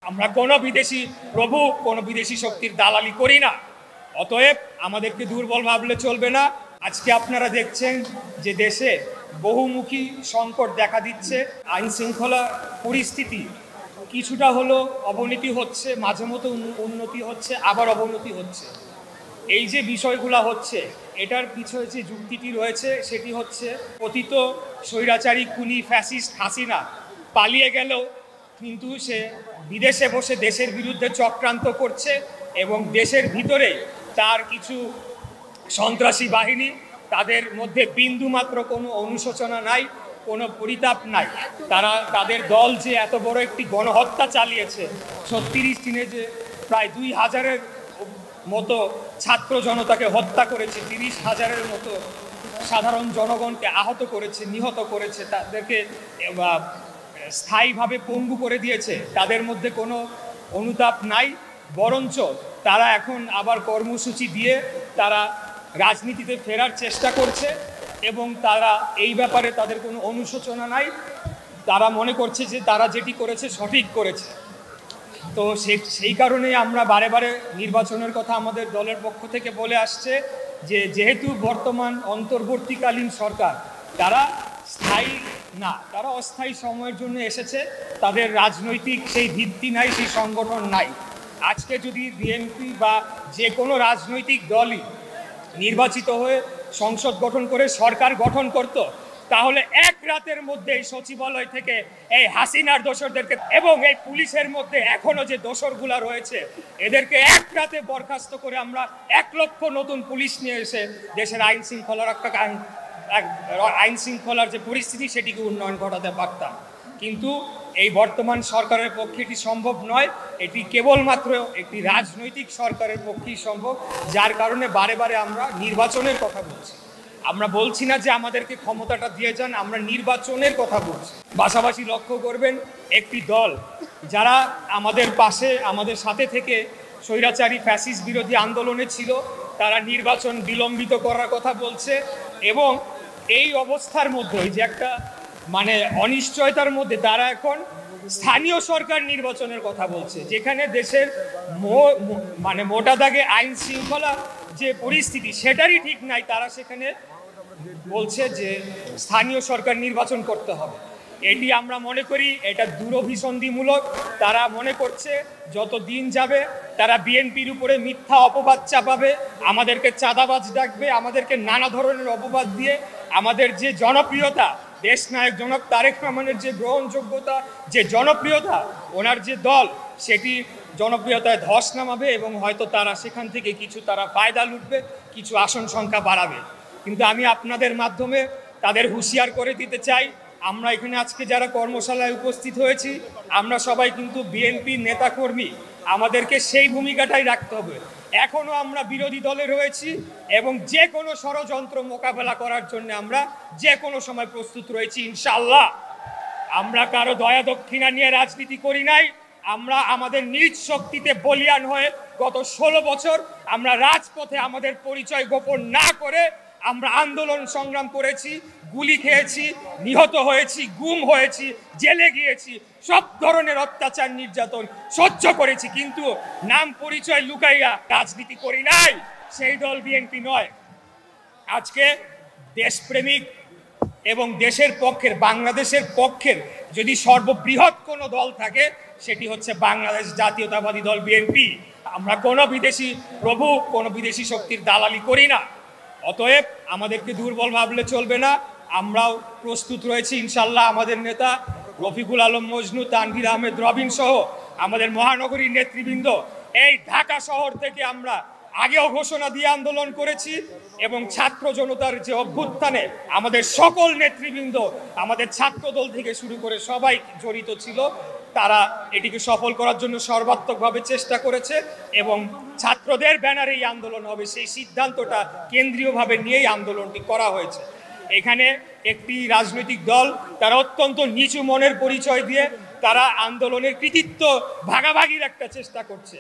আমরা কোনো বিদেশি প্রভু কোনো বিদেশি শক্তির দালালি করি না। অতএব আমাদেরকে দুর্বল ভাবলে চলবে না। আজকে আপনারা দেখছেন যে দেশে বহুমুখী সংকট দেখা দিচ্ছে, আইন শৃঙ্খলা পরিস্থিতি কিছুটা হলো অবনতি হচ্ছে, মাঝে মতো উন্নতি হচ্ছে, আবার অবনতি হচ্ছে। এই যে বিষয়গুলো হচ্ছে, এটার পিছনে যে যুক্তিটি রয়েছে সেটি হচ্ছে পতিত স্বৈরাচারী খুনি ফ্যাসিস্ট হাসিনা পালিয়ে গেলেও কিন্তু সে বিদেশে বসে দেশের বিরুদ্ধে চক্রান্ত করছে এবং দেশের ভিতরে তার কিছু সন্ত্রাসী বাহিনী, তাদের মধ্যে বিন্দুমাত্র কোনো অনুশোচনা নাই, কোনো পরিতাপ নাই। তারা তাদের দল যে এত বড় একটি গণহত্যা চালিয়েছে, 36 দিনে যে প্রায় 2000-এর মতো ছাত্র জনতাকে হত্যা করেছে, 30,000-এর মতো সাধারণ জনগণকে আহত করেছে, নিহত করেছে, তাদেরকে স্থায়ীভাবে পঙ্গু করে দিয়েছে, তাদের মধ্যে কোনো অনুতাপ নাই। বরঞ্চ তারা এখন আবার কর্মসূচি দিয়ে তারা রাজনীতিতে ফেরার চেষ্টা করছে এবং তারা এই ব্যাপারে তাদের কোনো অনুশোচনা নাই। তারা মনে করছে যে তারা যেটি করেছে সঠিক করেছে। তো সেই কারণেই আমরা বারে বারে নির্বাচনের কথা আমাদের দলের পক্ষ থেকে বলে আসছে যে যেহেতু বর্তমান অন্তর্বর্তীকালীন সরকার, তারা স্থায়ী না, তারা অস্থায়ী সময়ের জন্য এসেছে, তাদের রাজনৈতিক সেই ভিত্তি নাই, সেই সংগঠন নাই। আজকে যদি বিএনপি বা যে কোনো রাজনৈতিক দলই নির্বাচিত হয়ে সংসদ গঠন করে সরকার গঠন করত, তাহলে এক রাতের মধ্যে এই সচিবালয় থেকে এই হাসিনার দোসরদেরকে এবং এই পুলিশের মধ্যে এখনো যে দোসরগুলা রয়েছে এদেরকে এক রাতে বরখাস্ত করে আমরা 1 লক্ষ নতুন পুলিশ নিয়ে এসে দেশের আইন শৃঙ্খলার যে পরিস্থিতি সেটিকে উন্নয়ন ঘটাতে পারতাম। কিন্তু এই বর্তমান সরকারের পক্ষে এটি সম্ভব নয়। এটি কেবলমাত্র একটি রাজনৈতিক সরকারের পক্ষেই সম্ভব, যার কারণে বারে বারে আমরা নির্বাচনের কথা বলছি। আমরা বলছি না যে আমাদেরকে ক্ষমতাটা দিয়ে যান, আমরা নির্বাচনের কথা বলছি। পাশাপাশি লক্ষ্য করবেন, একটি দল যারা আমাদের পাশে, আমাদের সাথে থেকে স্বৈরাচারী ফ্যাসিস্ট বিরোধী আন্দোলনে ছিল, তারা নির্বাচন বিলম্বিত করার কথা বলছে এবং এই অবস্থার মধ্যে যে একটা অনিশ্চয়তার মধ্যে তারা এখন স্থানীয় সরকার নির্বাচনের কথা বলছে, যেখানে দেশের মোটা দাগে আইন শৃঙ্খলা যে পরিস্থিতি সেটারই ঠিক নাই। তারা সেখানে বলছে যে স্থানীয় সরকার নির্বাচন করতে হবে। এটি আমরা মনে করি এটা দূরভিসন্ধিমূলক। তারা মনে করছে যত দিন যাবে তারা বিএনপির উপরে মিথ্যা অপবাদ চাপাবে, আমাদেরকে চাঁদাবাজ ডাকবে, আমাদেরকে নানা ধরনের অপবাদ দিয়ে আমাদের যে জনপ্রিয়তা, দেশনায়ক জনাব তারেক রহমানের যে গ্রহণযোগ্যতা, যে জনপ্রিয়তা, ওনার যে দল, সেটি জনপ্রিয়তায় ধস নামাবে এবং হয়তো তারা সেখান থেকে কিছু তারা ফায়দা লুটবে, কিছু আসন সংখ্যা বাড়াবে। কিন্তু আমি আপনাদের মাধ্যমে তাদের হুঁশিয়ার করে দিতে চাই, আমরা এখানে আজকে যারা কর্মশালায় উপস্থিত হয়েছি, আমরা সবাই কিন্তু বিএনপির নেতাকর্মী, আমাদেরকে সেই ভূমিকাটাই রাখতে হবে। এখনও আমরা বিরোধী দলে রয়েছি এবং যে কোনো ষড়যন্ত্র মোকাবেলা করার জন্য আমরা যে কোনো সময় প্রস্তুত রয়েছি ইনশাআল্লাহ। আমরা কারো দয়া দক্ষিণা নিয়ে রাজনীতি করি নাই। আমরা আমাদের নিজ শক্তিতে বলিয়ান হয়ে গত 16 বছর আমরা রাজপথে আমাদের পরিচয় গোপন না করে আমরা আন্দোলন সংগ্রাম করেছি, গুলি খেয়েছি, নিহত হয়েছি, গুম হয়েছি, জেলে গিয়েছি, সব ধরনের অত্যাচার নির্যাতন সহ্য করেছি, কিন্তু নাম পরিচয় লুকাইয়া রাজনীতি করি নাই। সেই দল বিএনপি নয়। আজকে দেশপ্রেমিক এবং দেশের পক্ষের, বাংলাদেশের পক্ষের যদি সর্ববৃহৎ কোনো দল থাকে সেটি হচ্ছে বাংলাদেশ জাতীয়তাবাদী দল বিএনপি। আমরা কোনো বিদেশি প্রভু কোনো বিদেশি শক্তির দালালি করি না। অতএব আমাদেরকে দুর্বল ভাবলে চলবে না। আমরাও প্রস্তুত রয়েছি ইনশাল্লাহ। আমাদের নেতা রফিকুল আলম মজনু, তানভীর আহমেদ রবিন সহ আমাদের মহানগরীর নেতৃবৃন্দ এই ঢাকা শহর থেকে আমরা আগেও ঘোষণা দিয়ে আন্দোলন করেছি এবং ছাত্র জনতার যে অভ্যুত্থানে আমাদের সকল নেতৃবৃন্দ, আমাদের ছাত্রদল থেকে শুরু করে সবাই জড়িত ছিল, তারা এটিকে সফল করার জন্য সর্বাত্মকভাবে চেষ্টা করেছে এবং ছাত্রদের ব্যানারে এই আন্দোলন হবে সেই সিদ্ধান্তটা কেন্দ্রীয়ভাবে নিয়েই আন্দোলনটি করা হয়েছে। এখানে একটি রাজনৈতিক দল তারা অত্যন্ত নিচু মনের পরিচয় দিয়ে তারা আন্দোলনের কৃতিত্ব ভাগাভাগির একটা চেষ্টা করছে।